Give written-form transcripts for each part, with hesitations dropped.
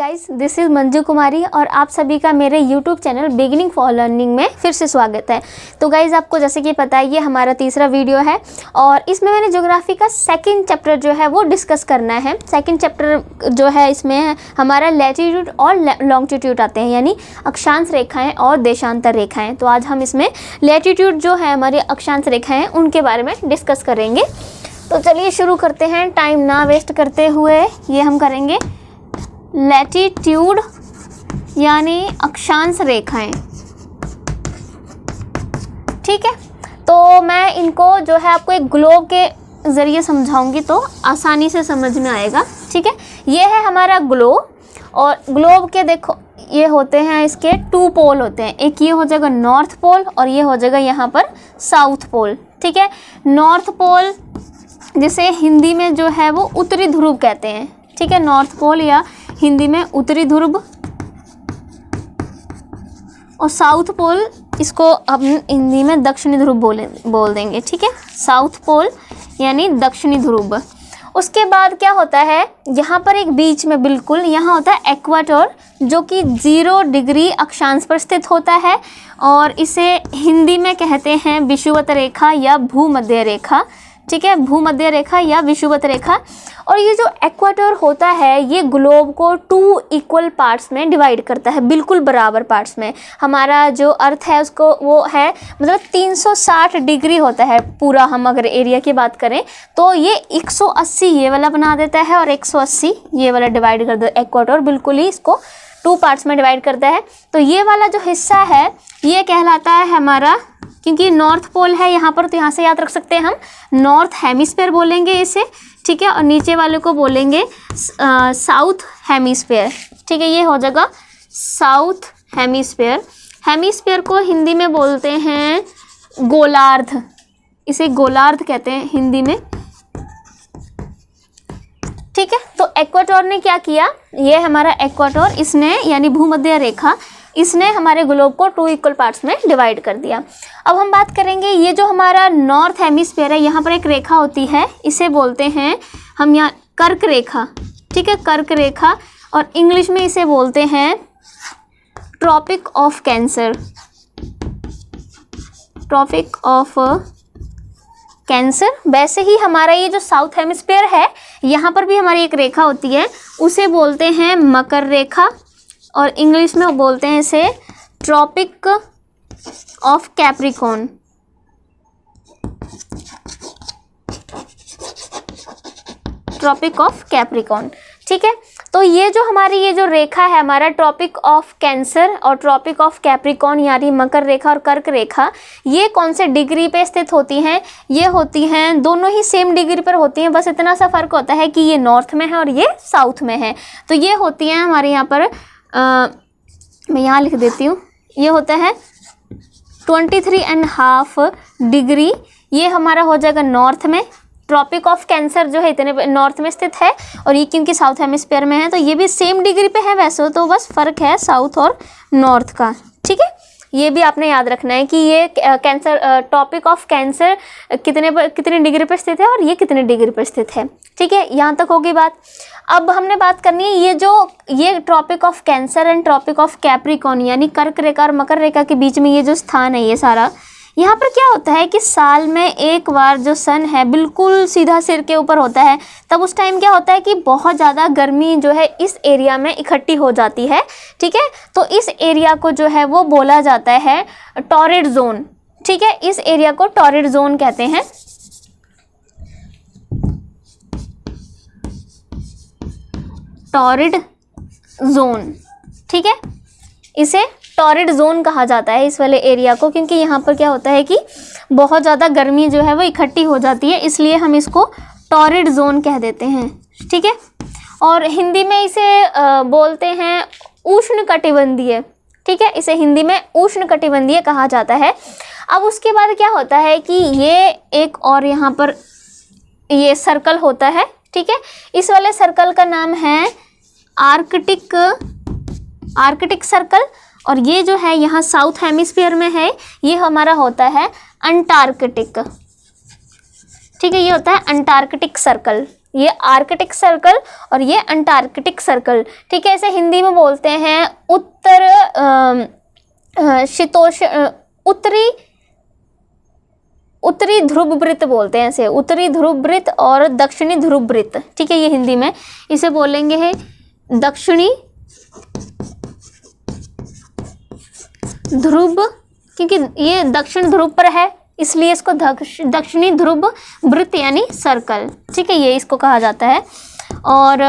Guys, this is Manju कुमारी और आप सभी का मेरे YouTube channel beginning for learning में फिर से स्वागत है। तो गाइस, आपको जैसे कि पता है ये हमारा तीसरा वीडियो है और इसमें मैंने ज्योग्राफी का सेकंड चैप्टर जो है वो डिस्कस करना है। सेकंड चैप्टर जो है इसमें हमारा लैटीट्यूड और लॉन्गिट्यूड आते हैं, यानी अक्षांश रेखाएँ और देशांतर रेखाएँ। तो आज हम इसमें लैटीट्यूड जो है हमारी अक्षांश रेखाएँ उनके बारे में डिस्कस करेंगे। तो चलिए शुरू करते हैं, टाइम ना वेस्ट करते हुए। ये हम करेंगे लैटीट्यूड यानी अक्षांश रेखाएं, ठीक है। तो मैं इनको जो है आपको एक ग्लोब के ज़रिए समझाऊंगी तो आसानी से समझ में आएगा, ठीक है। ये है हमारा ग्लोब और ग्लोब के देखो ये होते हैं, इसके 2 पोल होते हैं। एक ये हो जाएगा नॉर्थ पोल और ये हो जाएगा यहाँ पर साउथ पोल, ठीक है। नॉर्थ पोल जिसे हिंदी में जो है वो उत्तरी ध्रुव कहते हैं, ठीक है। नॉर्थ पोल या हिंदी में उत्तरी ध्रुव, और साउथ पोल इसको हम हिंदी में दक्षिणी ध्रुव बोल देंगे, ठीक है। साउथ पोल यानी दक्षिणी ध्रुव। उसके बाद क्या होता है, यहाँ पर एक बीच में बिल्कुल यहाँ होता है इक्वेटर, जो कि 0 डिग्री अक्षांश पर स्थित होता है और इसे हिंदी में कहते हैं विषुवत रेखा या भूमध्य रेखा, ठीक है। भूमध्य रेखा या विषुवत रेखा। और ये जो इक्वेटर होता है ये ग्लोब को 2 इक्वल पार्ट्स में डिवाइड करता है, बिल्कुल बराबर पार्ट्स में। हमारा जो अर्थ है उसको वो है मतलब 360 डिग्री होता है पूरा। हम अगर एरिया की बात करें तो ये 180 ये वाला बना देता है और 180 ये वाला डिवाइड कर देता है। इक्वेटर बिल्कुल ही इसको 2 पार्ट्स में डिवाइड करता है। तो ये वाला जो हिस्सा है ये कहलाता है हमारा, क्योंकि नॉर्थ पोल है यहाँ पर तो यहाँ से याद रख सकते हैं हम नॉर्थ हेमिस्फीयर बोलेंगे इसे, ठीक है। और नीचे वाले को बोलेंगे साउथ हेमिस्फीयर, ठीक है। ये हो जाएगा साउथ हेमिस्फीयर। हेमिस्फीयर को हिंदी में बोलते हैं गोलार्ध, इसे गोलार्ध कहते हैं हिंदी में, ठीक है। तो इक्वेटर ने क्या किया, ये हमारा इक्वेटर इसने यानी भूमध्य रेखा इसने हमारे ग्लोब को 2 इक्वल पार्ट्स में डिवाइड कर दिया। अब हम बात करेंगे ये जो हमारा नॉर्थ हेमिस्फीयर है, यहाँ पर एक रेखा होती है, इसे बोलते हैं हम यहाँ कर्क रेखा, ठीक है। कर्क रेखा और इंग्लिश में इसे बोलते हैं Tropic of Cancer, Tropic of Cancer. वैसे ही हमारा ये जो साउथ हेमिस्फीयर है यहाँ पर भी हमारी एक रेखा होती है, उसे बोलते हैं मकर रेखा और इंग्लिश में बोलते हैं इसे Tropic of Capricorn, Tropic of Capricorn, ठीक है। तो ये जो हमारी ये जो रेखा है हमारा ट्रॉपिक ऑफ कैंसर और ट्रॉपिक ऑफ कैप्रिकॉर्न यानी मकर रेखा और कर्क रेखा, ये कौन से डिग्री पे स्थित होती हैं, ये होती हैं दोनों ही सेम डिग्री पर होती हैं, बस इतना सा फर्क होता है कि ये नॉर्थ में है और ये साउथ में है। तो ये होती हैं हमारे यहाँ पर मैं यहाँ लिख देती हूँ, ये होता है 23.5 डिग्री। ये हमारा हो जाएगा नॉर्थ में। ट्रॉपिक ऑफ कैंसर जो है इतने नॉर्थ में स्थित है और ये क्योंकि साउथ हेमिस्फीयर में है तो ये भी सेम डिग्री पे है वैसे, तो बस फ़र्क है साउथ और नॉर्थ का, ठीक है। ये भी आपने याद रखना है कि ये कैंसर टॉपिक ऑफ कैंसर कितने डिग्री पर स्थित है और ये कितने डिग्री पर स्थित है, ठीक है। यहाँ तक होगी बात। अब हमने बात करनी है ये Tropic of Cancer and Tropic of Capricorn यानी कर्क रेखा और मकर रेखा के बीच में ये जो स्थान है ये सारा, यहाँ पर क्या होता है कि साल में एक बार जो सन है बिल्कुल सीधा सिर के ऊपर होता है, तब उस टाइम क्या होता है कि बहुत ज़्यादा गर्मी जो है इस एरिया में इकट्ठी हो जाती है, ठीक है। तो इस एरिया को जो है वो बोला जाता है टॉरिड जोन, ठीक है। इस एरिया को टॉरिड जोन कहते हैं। टॉरिड जोन, ठीक है। इसे टॉरिड जोन कहा जाता है इस वाले एरिया को, क्योंकि यहाँ पर क्या होता है कि बहुत ज़्यादा गर्मी जो है वो इकट्ठी हो जाती है, इसलिए हम इसको टॉरिड जोन कह देते हैं, ठीक है। और हिंदी में इसे बोलते हैं उष्णकटिबंधीय, ठीक है। इसे हिंदी में उष्णकटिबंधीय कहा जाता है। अब उसके बाद क्या होता है कि ये एक और यहाँ पर ये सर्कल होता है, ठीक है। इस वाले सर्कल का नाम है आर्कटिक सर्कल और ये जो है यहाँ साउथ हेमिस्फीयर में है ये हमारा होता है अंटार्कटिक, ठीक है। ये होता है अंटार्कटिक सर्कल, ये आर्कटिक सर्कल और ये अंटार्कटिक सर्कल, ठीक है। इसे हिंदी में बोलते हैं उत्तरी ध्रुव वृत्त बोलते हैं इसे, उत्तरी ध्रुव वृत्त और दक्षिणी ध्रुव वृत्त, ठीक है। ये हिंदी में इसे बोलेंगे है दक्षिणी ध्रुव, क्योंकि ये दक्षिण ध्रुव पर है इसलिए इसको दक्षिणी ध्रुव वृत्त यानी सर्कल, ठीक है, ये इसको कहा जाता है। और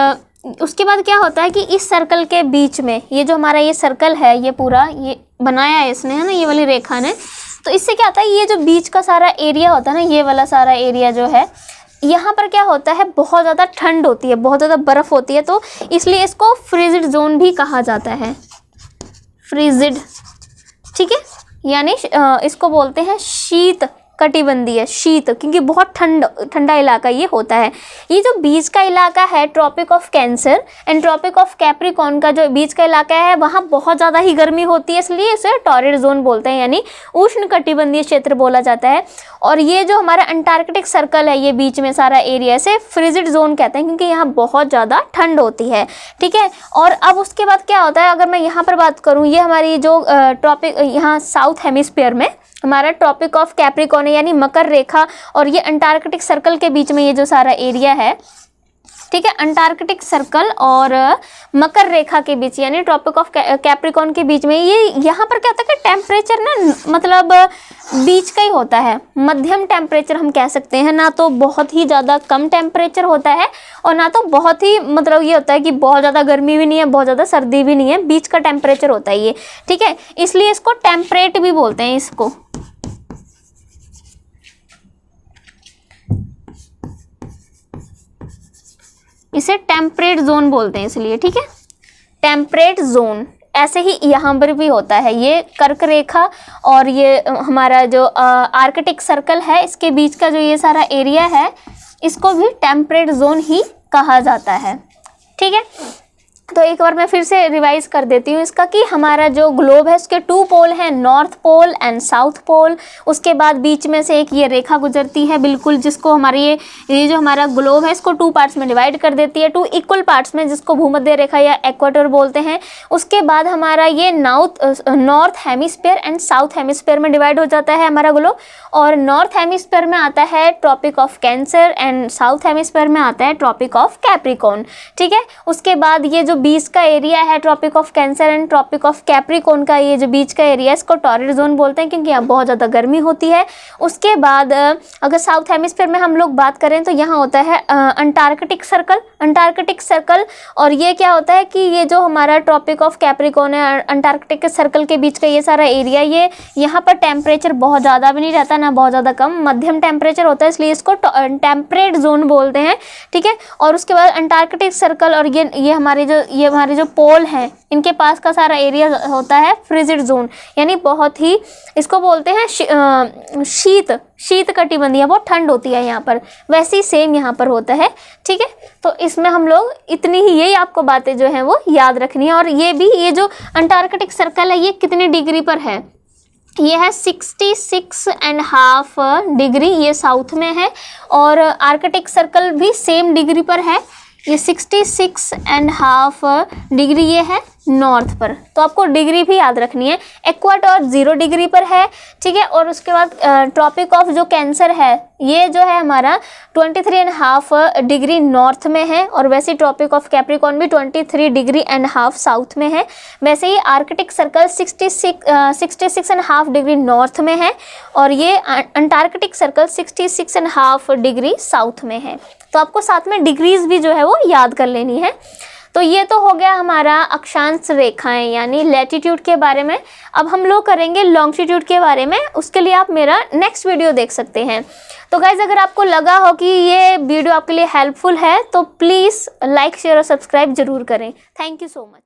उसके बाद क्या होता है कि इस सर्कल के बीच में ये जो हमारा ये सर्कल है, ये पूरा ये बनाया है इसने, है ना, ये वाली रेखा ने, तो इससे क्या होता है ये जो बीच का सारा एरिया होता है ना, ये वाला सारा एरिया जो है, यहाँ पर क्या होता है बहुत ज़्यादा ठंड होती है, बहुत ज़्यादा बर्फ़ होती है, तो इसलिए इसको फ्रीजिड जोन भी कहा जाता है, फ्रीजिड, ठीक है। यानी इसको बोलते हैं शीत कटिबंधीय, शीत, क्योंकि बहुत ठंडा इलाका ये होता है। ये जो बीच का इलाका है Tropic of Cancer and Tropic of Capricorn का जो बीच का इलाका है, वहाँ बहुत ज़्यादा ही गर्मी होती है, इसलिए इसे टॉरिड जोन बोलते हैं, यानी उष्ण कटिबंधीय क्षेत्र बोला जाता है। और ये जो हमारा अंटार्कटिक सर्कल है, ये बीच में सारा एरिया, इसे फ्रिजिड जोन कहते हैं, क्योंकि यहाँ बहुत ज़्यादा ठंड होती है, ठीक है। और अब उसके बाद क्या होता है, अगर मैं यहाँ पर बात करूँ, ये हमारी जो ट्रॉपिक यहाँ साउथ हेमिस्फीयर में हमारा ट्रॉपिक ऑफ कैप्रिकॉर्न यानी मकर रेखा और ये अंटार्कटिक सर्कल के बीच में ये जो सारा एरिया है, ठीक है, अंटार्कटिक सर्कल और मकर रेखा के बीच यानी ट्रॉपिक ऑफ कैप्रिकॉर्न के बीच में ये यहाँ पर क्या होता है कि टेम्परेचर ना मतलब बीच का ही होता है, मध्यम टेम्परेचर हम कह सकते हैं, ना तो बहुत ही ज़्यादा कम टेम्परेचर होता है और ना तो बहुत ही मतलब ये होता है कि बहुत ज़्यादा गर्मी भी नहीं है, बहुत ज़्यादा सर्दी भी नहीं है, बीच का टेम्परेचर होता है ये, ठीक है। इसलिए इसको टेम्परेट भी बोलते हैं, इसको इसे टेम्परेट जोन बोलते हैं इसलिए, ठीक है, टेम्परेट जोन। ऐसे ही यहाँ पर भी होता है, ये कर्क रेखा और ये हमारा जो आर्कटिक सर्कल है, इसके बीच का जो ये सारा एरिया है, इसको भी टेम्परेट जोन ही कहा जाता है, ठीक है। तो एक बार मैं फिर से रिवाइज कर देती हूँ इसका कि हमारा जो ग्लोब है उसके 2 पोल हैं, north pole and south pole. उसके बाद बीच में से एक ये रेखा गुजरती है बिल्कुल, जिसको हमारी ये जो हमारा ग्लोब है इसको 2 पार्ट्स में डिवाइड कर देती है, 2 इक्वल पार्ट्स में, जिसको भूमध्य रेखा या इक्वेटर बोलते हैं। उसके बाद हमारा ये north hemisphere and south hemisphere में डिवाइड हो जाता है हमारा ग्लोब, और नॉर्थ हेमिस्फीयर में आता है Tropic of Cancer and south hemisphere में आता है ट्रॉपिक ऑफ कैप्रिकॉर्न, ठीक है। उसके बाद ये जो बीच का एरिया है Tropic of Cancer and Tropic of Capricorn का, ये जो बीच का एरिया है इसको टॉरिड जोन बोलते हैं, क्योंकि यहाँ बहुत ज़्यादा गर्मी होती है। उसके बाद अगर साउथ हेमिस्फीयर में हम लोग बात करें तो यहाँ होता है अंटार्कटिक सर्कल, और ये क्या होता है कि ये जो हमारा ट्रॉपिक ऑफ कैप्रिकॉर्न है, अंटार्कटिक सर्कल के बीच का ये सारा एरिया, ये यहाँ पर टेम्परेचर बहुत ज़्यादा भी नहीं रहता, ना बहुत ज़्यादा कम, मध्यम टेम्परेचर होता है, इसलिए इसको टेम्परेट जोन बोलते हैं, ठीक है। और उसके बाद अंटार्कटिक सर्कल और ये हमारे जो पोल हैं, इनके पास का सारा एरिया होता है फ्रिजिड जोन, यानी बहुत ही इसको बोलते हैं शीत कटिबंधीय, बहुत ठंड होती है यहाँ पर, वैसे ही सेम यहाँ पर होता है, ठीक है। तो इसमें हम लोग इतनी ही, यही आपको बातें जो हैं वो याद रखनी है। और ये जो अंटार्कटिक सर्कल है ये कितनी डिग्री पर है, ये है 66.5 डिग्री, ये साउथ में है, और आर्कटिक सर्कल भी सेम डिग्री पर है, ये 66.5 डिग्री ये है नॉर्थ पर। तो आपको डिग्री भी याद रखनी है। इक्वेटर 0 डिग्री पर है, ठीक है। और उसके बाद ट्रॉपिक ऑफ जो कैंसर है ये जो है हमारा 23.5 डिग्री नॉर्थ में है, और वैसे ही ट्रॉपिक ऑफ कैप्रिकॉर्न भी 23.5 डिग्री साउथ में है। वैसे ही आर्कटिक सर्कल 66.5 डिग्री नॉर्थ में है, और ये अंटार्कटिक सर्कल 66.5 डिग्री साउथ में है। तो आपको साथ में डिग्रीज भी जो है वो याद कर लेनी है। तो ये तो हो गया हमारा अक्षांश रेखाएं यानी लैटिट्यूड के बारे में। अब हम लोग करेंगे लॉन्गिट्यूड के बारे में, उसके लिए आप मेरा नेक्स्ट वीडियो देख सकते हैं। तो गाइज अगर आपको लगा हो कि ये वीडियो आपके लिए हेल्पफुल है तो प्लीज़ लाइक शेयर और सब्सक्राइब जरूर करें। Thank you so much.